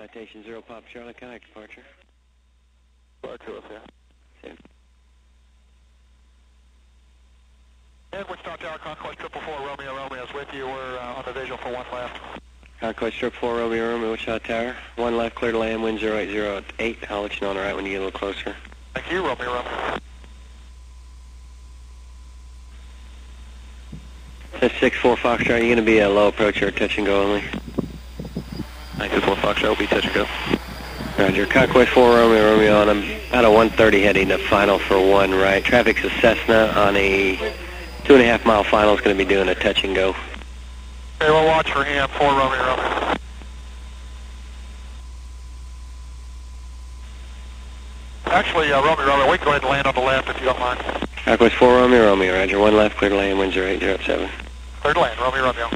Citation 0 Pop Charlie, connect departure. Departure, okay. Same. And Wichita Tower, Conquest 444, Romeo, Romeo is with you. We're on the visual for one left. Conquest 444, Romeo, Romeo, Wichita Tower. One left, clear to land, wind 0808. I'll let you know on the right when you get a little closer. Thank you, Romeo, Romeo. That's 6-4 Foxtrot, you're going to be a low approach or touch and go only. 924 Foxtrot will be touch and go. Roger, Conquest 4 Romeo, Romeo on about a 130 heading to final for one right. Traffic's a Cessna on a 2.5 mile final is going to be doing a touch and go. Okay, we'll watch for him, 4 Romeo, Romeo. Actually, Romeo, Romeo, we can go ahead and land on the left if you don't mind. Conquest 4 Romeo, Romeo, roger. One left, clear to land, wind 0807. Clear to land, Romeo, Romeo.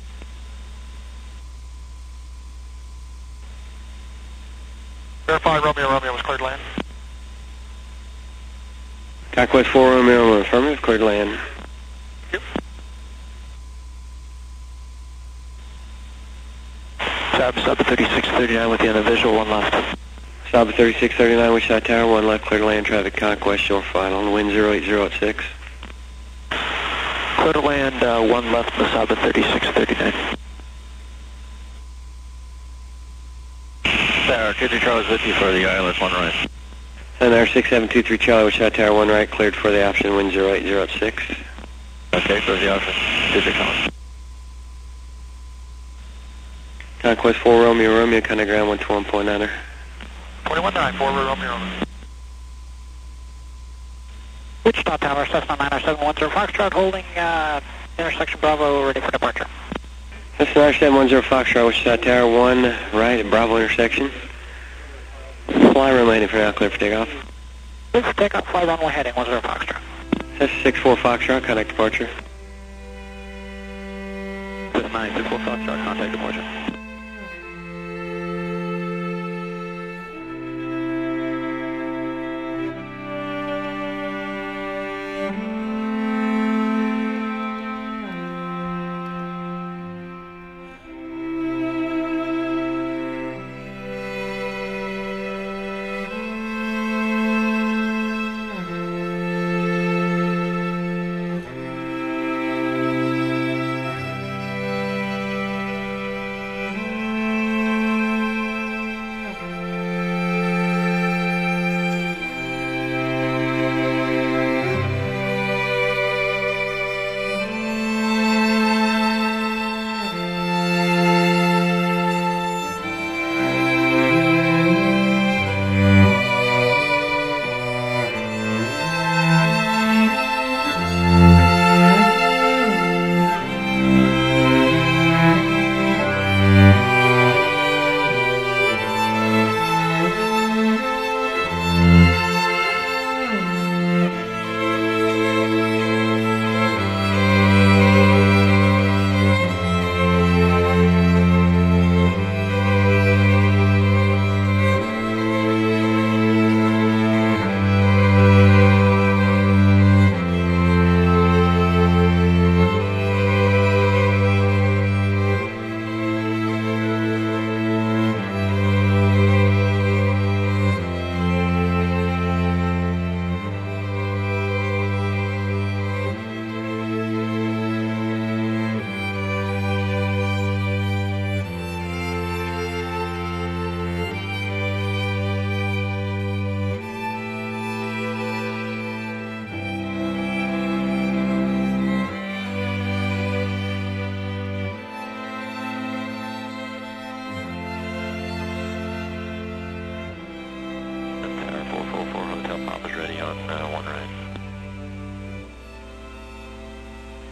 Verify Romeo, Romeo was cleared to land. Conquest 4 Romeo, Romeo, affirmative, clear to land. Yep. Sub 3639 with you on the visual, one left. Stop at 3639 Wichita Tower, one left, clear to land, traffic Conquest, short final, wind 08006. Clear to land, one left, Masaba 3639. Tower, 2 Charles with you for the island, one right. Center 6723 Charlie, Wichita Tower, one right, cleared for the option, wind 08006. Okay, for the option, 2 Charles. Conquest 4 Romeo, Romeo, kind of ground 121.9er. 21.9, 4 Romeo, Romeo. Wichita Tower, Cessna 90710 Foxtrot, holding intersection Bravo, ready for departure. Cessna 90710 Foxtrot, Wichita Tower, one right at Bravo intersection. Fly runway heading for now, clear for takeoff. Clear for takeoff, fly runway heading 10 Foxtrot. Cessna 64 Foxtrot, contact departure. Cessna 964 Foxtrot, contact departure.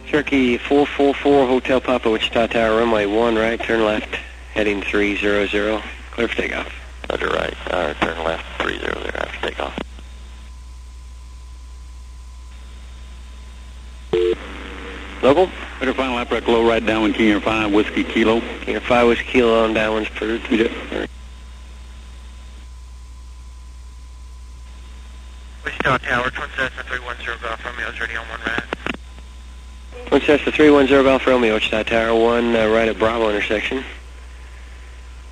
Cherokee 444 Hotel Papa, Wichita Tower, runway 1 right, turn left, heading 300, clear for takeoff. Under right, turn left, 300 after takeoff. Local? Better final lap right low, right downwind, King Air 5, Whiskey Kilo. King Air 5, Whiskey Kilo on downwind's approved. Yeah. Wichita Tower, Twin Cessna 310 Golf, Romeo's ready on 1 right. Twin Cessna 310 Golf Romeo, Wichita Tower, 1 right at Bravo intersection.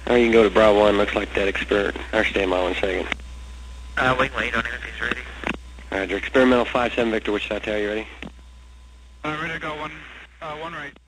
Or you can go to Bravo 1, looks like that or stand by 1 second. Wing lead on anything's ready. Roger, experimental 57 Victor, Wichita Tower, you ready? Ready to go, one right.